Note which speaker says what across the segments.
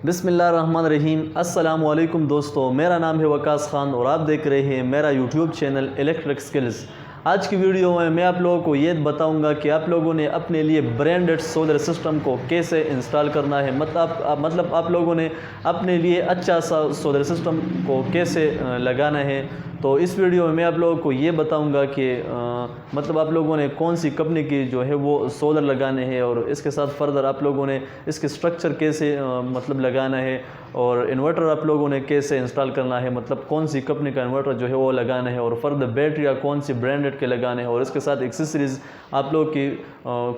Speaker 1: بسم اللہ الرحمن الرحیم۔ السلام علیکم دوستو، میرا نام ہے وقاص خان اور آپ دیکھ رہے ہیں میرا یوٹیوب چینل الیکٹرک سکلز۔ آج کی ویڈیو میں آپ لوگوں کو یہ بتاؤں گا کہ آپ لوگوں نے اپنے لیے برانڈڈ سولر سسٹم کو کیسے انسٹال کرنا ہے، مطلب آپ لوگوں نے اپنے لیے اچھا سا سولر سسٹم کو کیسے لگانا ہے۔ تو اس ویڈیو میں آپ لوگوں کو یہ بتاؤں گا کہ مطلب آپ لوگوں نے کون سی کمپنی کی جو ہے وہ سولر لگانے ہیں، اور اس کے ساتھ فردر آپ لوگوں نے اس کے سٹرکچر کیسے مطلب لگانا ہے، اور انورٹر آپ لوگوں نے کیسے انسٹال کرنا ہے، مطلب کون سی کمپنی کا انورٹر جو ہے وہ لگانا ہے، اور فردر بیٹریاں کون سی برانڈڈ کے لگانے ہیں، اور اس کے ساتھ ایکسیسریز آپ لوگ کی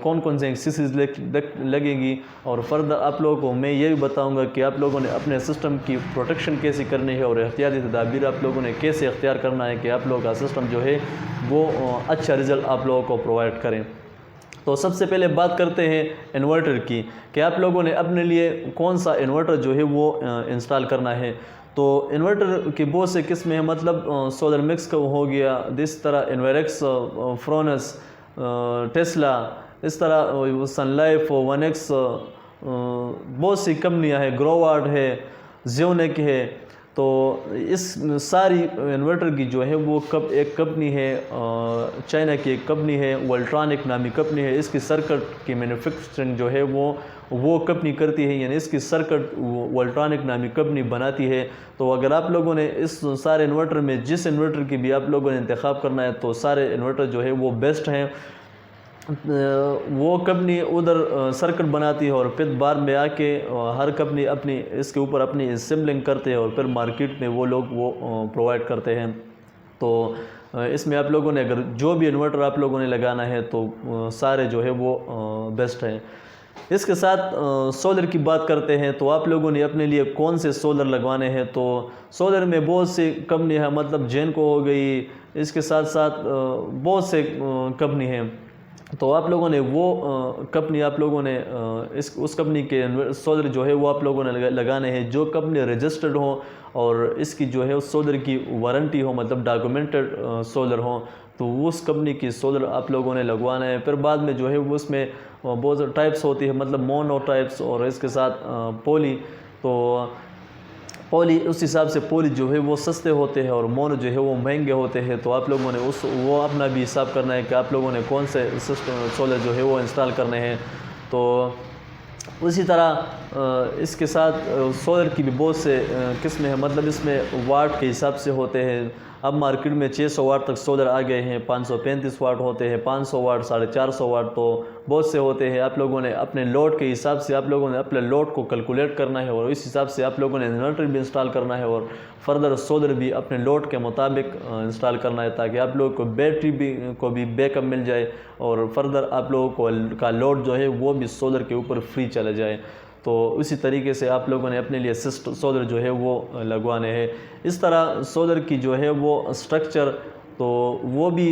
Speaker 1: کون سی ایکسیسریز لگیں گی، اور فردر آپ لوگوں کو میں یہ بھی بتاؤں گا کہ آپ لوگوں نے اپنے سسٹم کی پروٹیکشن کیسے کرنی ہے، اور احتیاطی تدابیر آپ لوگوں نے کیسے اختیار کرنا ہے کہ آپ لوگوں کا سسٹم جو ہے وہ اچھا رزلٹ آپ لوگوں کو پرووائڈ کریں۔ تو سب سے پہلے بات کرتے ہیں انورٹر کی کہ آپ لوگوں نے اپنے لیے کون سا انورٹر جو ہے وہ انسٹال کرنا ہے۔ تو انورٹر کی بہت سے قسمیں ہیں، مطلب سولر مکس کا ہو گیا، اس طرح انویرکس، فرونس، ٹیسلا، اس طرح سن لائف، ون ایکس، بہت سی کمپنیاں ہیں، گرو واٹ ہے، زیونک ہے۔ تو اس ساری انورٹر کی جو ہے وہ ایک کمپنی ہے، چائنا کی ایک کمپنی ہے، ولٹرانک نامی کمپنی ہے۔ اس کی سرکٹ کی مینوفیکچرنگ جو ہے وہ کمپنی کرتی ہے، یعنی اس کی سرکٹ ولٹرانک نامی کمپنی بناتی ہے۔ تو اگر آپ لوگوں نے اس سارے انورٹر میں جس انورٹر کی بھی آپ لوگوں نے انتخاب کرنا ہے، تو سارے انورٹر جو ہے وہ بیسٹ ہیں۔ وہ کمپنی ادھر سرکٹ بناتی ہے، اور پھر بعد میں آ کے ہر کمپنی اپنی اس کے اوپر اپنی اسمبلنگ کرتے ہیں، اور پھر مارکیٹ میں وہ لوگ وہ پرووائڈ کرتے ہیں۔ تو اس میں آپ لوگوں نے اگر جو بھی انورٹر آپ لوگوں نے لگانا ہے تو سارے جو ہے وہ بیسٹ ہیں۔ اس کے ساتھ سولر کی بات کرتے ہیں، تو آپ لوگوں نے اپنے لیے کون سے سولر لگوانے ہیں۔ تو سولر میں بہت سی کمپنی ہیں، مطلب جینکو ہو گئی، اس کے ساتھ ساتھ بہت سے کمپنی ہیں۔ تو آپ لوگوں نے وہ کمپنی آپ لوگوں نے اس کمپنی کے سولر جو ہے وہ آپ لوگوں نے لگانے ہیں جو کمپنی رجسٹرڈ ہو، اور اس کی جو ہے اس سولر کی وارنٹی ہو، مطلب ڈاکومنٹڈ سولر ہو، تو اس کمپنی کی سولر آپ لوگوں نے لگوانا ہے۔ پھر بعد میں جو ہے وہ اس میں بہت سے ٹائپس ہوتی ہے، مطلب مونو ٹائپس، اور اس کے ساتھ پولی۔ تو پولی اس حساب سے پولی جو ہے وہ سستے ہوتے ہیں، اور مونو جو ہے وہ مہنگے ہوتے ہیں۔ تو آپ لوگوں نے وہ اپنا بھی حساب کرنا ہے کہ آپ لوگوں نے کون سے سسٹم سولر جو ہے وہ انسٹال کرنے ہیں۔ تو اسی طرح اس کے ساتھ سولر کی بھی بہت سے قسمیں ہیں، مطلب اس میں واٹ کے حساب سے ہوتے ہیں۔ اب مارکیٹ میں 600 واٹ تک سولر آ گئے ہیں، 535 واٹ ہوتے ہیں، 500 واٹ، 450 واٹ، تو بہت سے ہوتے ہیں۔ آپ لوگوں نے اپنے لوڈ کے حساب سے آپ لوگوں نے اپنے لوڈ کو کیلکولیٹ کرنا ہے، اور اس حساب سے آپ لوگوں نے انورٹر بھی انسٹال کرنا ہے، اور فردر سولر بھی اپنے لوڈ کے مطابق انسٹال کرنا ہے، تاکہ آپ لوگوں کو بیٹری کو بھی بیک اپ مل جائے، اور فردر آپ لوگوں کا لوڈ جو ہے وہ بھی سولر کے اوپر فری چلا جائے۔ تو اسی طریقے سے آپ لوگوں نے اپنے لیے سولر جو ہے وہ لگوانے ہیں۔ اس طرح سولر کی جو ہے وہ سٹرکچر، تو وہ بھی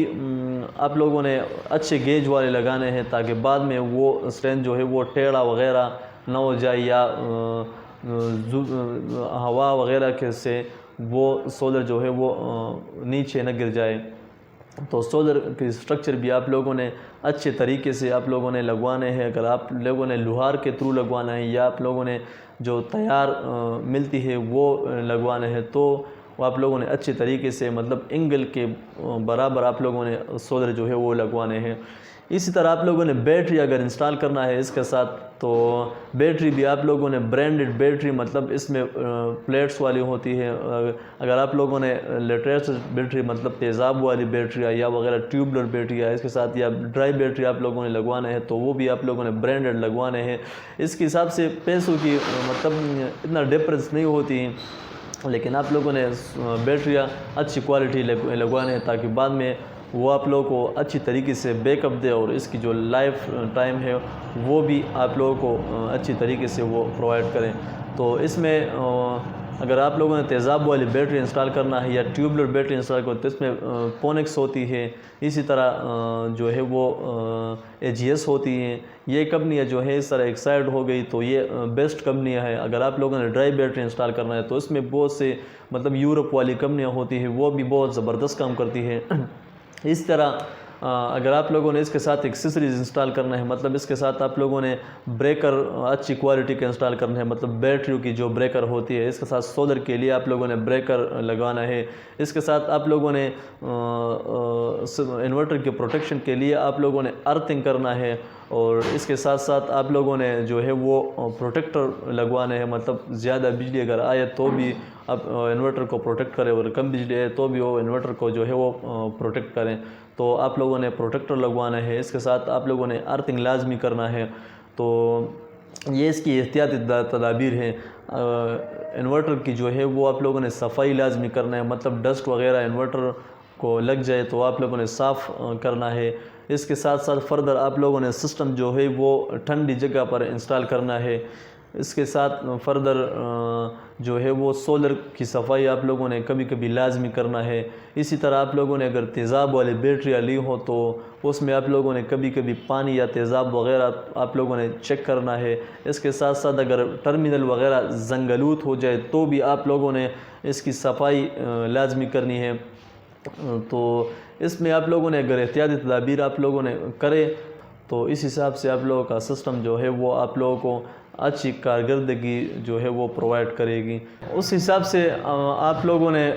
Speaker 1: آپ لوگوں نے اچھے گیج والے لگانے ہیں، تاکہ بعد میں وہ اسٹینڈ جو ہے وہ ٹیڑھا وغیرہ نہ ہو جائے، یا ہوا وغیرہ کے سے وہ سولر جو ہے وہ نیچے نہ گر جائے۔ تو سولر کی سٹرکچر بھی آپ لوگوں نے اچھے طریقے سے آپ لوگوں نے لگوانے ہیں۔ اگر آپ لوگوں نے لوہار کے تھرو لگوانا ہے، یا آپ لوگوں نے جو تیار ملتی ہے وہ لگوانا ہے، تو وہ آپ لوگوں نے اچھے طریقے سے، مطلب اینگل کے برابر آپ لوگوں نے سولر جو ہے وہ لگوانے ہیں۔ اسی طرح آپ لوگوں نے بیٹری اگر انسٹال کرنا ہے اس کے ساتھ، تو بیٹری بھی آپ لوگوں نے برانڈڈ بیٹری، مطلب اس میں پلیٹس والی ہوتی ہے۔ اگر آپ لوگوں نے لیٹسٹ بیٹری، مطلب تیزاب والی بیٹری یا وغیرہ ٹیوبلر بیٹری ہے اس کے ساتھ، یا ڈرائی بیٹری آپ لوگوں نے لگوانا ہے، تو وہ بھی آپ لوگوں نے برانڈڈ لگوانے ہیں۔ اس کے حساب سے پیسوں کی مطلب اتنا ڈفرینس نہیں ہوتی ہیں، لیکن آپ لوگوں نے بیٹریاں اچھی کوالٹی لگوانے ہیں، تاکہ بعد میں وہ آپ لوگوں کو اچھی طریقے سے بیک اپ دے، اور اس کی جو لائف ٹائم ہے وہ بھی آپ لوگوں کو اچھی طریقے سے وہ پرووائڈ کریں۔ تو اس میں اگر آپ لوگوں نے تیزاب والی بیٹری انسٹال کرنا ہے، یا ٹیوبلر بیٹری انسٹال کرنا ہے، تو اس میں پونکس ہوتی ہے، اسی طرح جو ہے وہ AGS ہوتی ہیں۔ یہ کمپنیاں جو ہے اس طرح ایک سائڈ ہو گئی، تو یہ بیسٹ کمپنیاں ہیں۔ اگر آپ لوگوں نے ڈرائی بیٹری انسٹال کرنا ہے، تو اس میں بہت سے مطلب یورپ والی کمپنیاں ہوتی ہیں، وہ بھی بہت زبردست کام کرتی ہے۔ اس طرح اگر آپ لوگوں نے اس کے ساتھ ایکسیسریز انسٹال کرنا ہے، مطلب اس کے ساتھ آپ لوگوں نے بریکر اچھی کوالٹی کا انسٹال کرنا ہے، مطلب بیٹریوں کی جو بریکر ہوتی ہے، اس کے ساتھ سولر کے لیے آپ لوگوں نے بریکر لگانا ہے، اس کے ساتھ آپ لوگوں نے انورٹر کی پروٹیکشن کے لیے آپ لوگوں نے ارتھنگ کرنا ہے، اور اس کے ساتھ ساتھ آپ لوگوں نے جو ہے وہ پروٹیکٹر لگوانے ہیں، مطلب زیادہ بجلی اگر آئے تو بھی اب انورٹر کو پروٹیکٹ کرے، اور کم بجلی آئے تو بھی وہ انورٹر کو جو ہے وہ پروٹیکٹ کریں، تو آپ لوگوں نے پروٹیکٹر لگوانا ہے، اس کے ساتھ آپ لوگوں نے ارتھنگ لازمی کرنا ہے۔ تو یہ اس کی احتیاطی تدابیر ہیں۔ انورٹر کی جو ہے وہ آپ لوگوں نے صفائی لازمی کرنا ہے، مطلب ڈسٹ وغیرہ انورٹر کو لگ جائے تو آپ لوگوں نے صاف کرنا ہے۔ اس کے ساتھ ساتھ فردر آپ لوگوں نے سسٹم جو ہے وہ ٹھنڈی جگہ پر انسٹال کرنا ہے۔ اس کے ساتھ فردر جو ہے وہ سولر کی صفائی آپ لوگوں نے کبھی کبھی لازمی کرنا ہے۔ اسی طرح آپ لوگوں نے اگر تیزاب والی بیٹریاں لی ہو تو اس میں آپ لوگوں نے کبھی کبھی پانی یا تیزاب وغیرہ آپ لوگوں نے چیک کرنا ہے۔ اس کے ساتھ ساتھ اگر ٹرمینل وغیرہ زنگلوت ہو جائے تو بھی آپ لوگوں نے اس کی صفائی لازمی کرنی ہے۔ تو اس میں آپ لوگوں نے اگر احتیاطی تدابیر آپ لوگوں نے کرے تو اس حساب سے آپ لوگوں کا سسٹم جو ہے وہ آپ لوگوں کو اچھی کارکردگی جو ہے وہ پرووائڈ کرے گی۔ اس حساب سے آپ لوگوں نے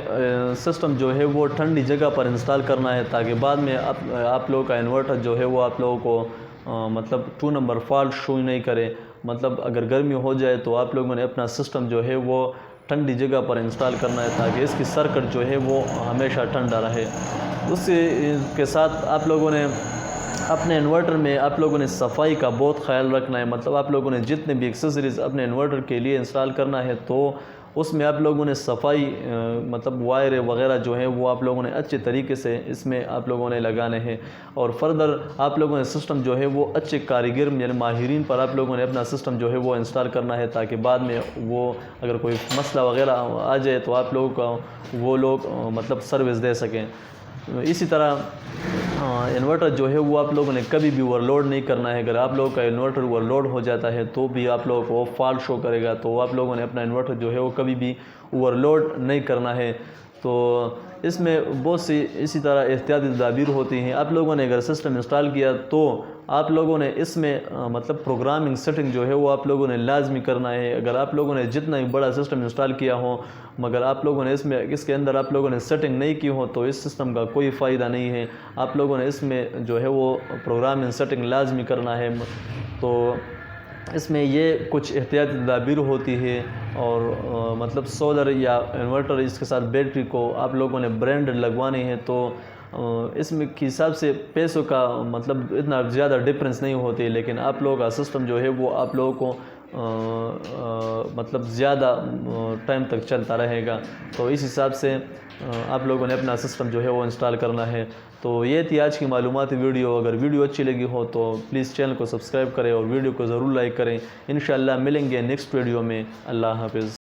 Speaker 1: سسٹم جو ہے وہ ٹھنڈی جگہ پر انسٹال کرنا ہے، تاکہ بعد میں آپ لوگوں کا انورٹر جو ہے وہ آپ لوگوں کو مطلب 2 نمبر فالٹ شو نہیں کرے۔ مطلب اگر گرمی ہو جائے تو آپ لوگوں نے اپنا سسٹم جو ہے وہ ٹھنڈی جگہ پر انسٹال کرنا ہے، تاکہ اس کی سرکٹ جو ہے وہ ہمیشہ ٹھنڈا رہے۔ اس کے ساتھ آپ لوگوں نے اپنے انورٹر میں آپ لوگوں نے صفائی کا بہت خیال رکھنا ہے، مطلب آپ لوگوں نے جتنے بھی ایکسیسریز اپنے انورٹر کے لیے انسٹال کرنا ہے تو اس میں آپ لوگوں نے صفائی مطلب وائر وغیرہ جو ہیں وہ آپ لوگوں نے اچھے طریقے سے اس میں آپ لوگوں نے لگانے ہیں، اور فردر آپ لوگوں نے سسٹم جو ہے وہ اچھے کاریگر یعنی ماہرین پر آپ لوگوں نے اپنا سسٹم جو ہے وہ انسٹال کرنا ہے، تاکہ بعد میں وہ اگر کوئی مسئلہ وغیرہ آ جائے تو آپ لوگوں کا وہ لوگ مطلب سروس دے سکیں۔ اسی طرح انورٹر جو ہے وہ آپ لوگوں نے کبھی بھی اوور لوڈ نہیں کرنا ہے۔ اگر آپ لوگوں کا انورٹر اوور لوڈ ہو جاتا ہے تو بھی آپ لوگوں کو فالٹ شو کرے گا، تو آپ لوگوں نے اپنا انورٹر جو ہے وہ کبھی بھی اوور لوڈ نہیں کرنا ہے۔ تو اس میں بہت سی اسی طرح احتیاطی تدابیر ہوتی ہیں۔ آپ لوگوں نے اگر سسٹم انسٹال کیا تو آپ لوگوں نے اس میں مطلب پروگرامنگ سیٹنگ جو ہے وہ آپ لوگوں نے لازمی کرنا ہے۔ اگر آپ لوگوں نے جتنا ہی بڑا سسٹم انسٹال کیا ہو مگر آپ لوگوں نے اس کے اندر آپ لوگوں نے سیٹنگ نہیں کی ہو تو اس سسٹم کا کوئی فائدہ نہیں ہے۔ آپ لوگوں نے اس میں جو ہے وہ پروگرامنگ سیٹنگ لازمی کرنا ہے۔ تو اس میں یہ کچھ احتیاطی تدابیر ہوتی ہے، اور مطلب سولر یا انورٹر اس کے ساتھ بیٹری کو آپ لوگوں نے برانڈ لگوانی ہے، تو اس میں کے حساب سے پیسوں کا مطلب اتنا زیادہ ڈفرینس نہیں ہوتی، لیکن آپ لوگوں کا سسٹم جو ہے وہ آپ لوگوں کو مطلب زیادہ ٹائم تک چلتا رہے گا۔ تو اس حساب سے آپ لوگوں نے اپنا سسٹم جو ہے وہ انسٹال کرنا ہے۔ تو یہ تھی آج کی معلوماتی ویڈیو۔ اگر ویڈیو اچھی لگی ہو تو پلیز چینل کو سبسکرائب کریں اور ویڈیو کو ضرور لائک کریں۔ انشاءاللہ ملیں گے نیکسٹ ویڈیو میں۔ اللہ حافظ۔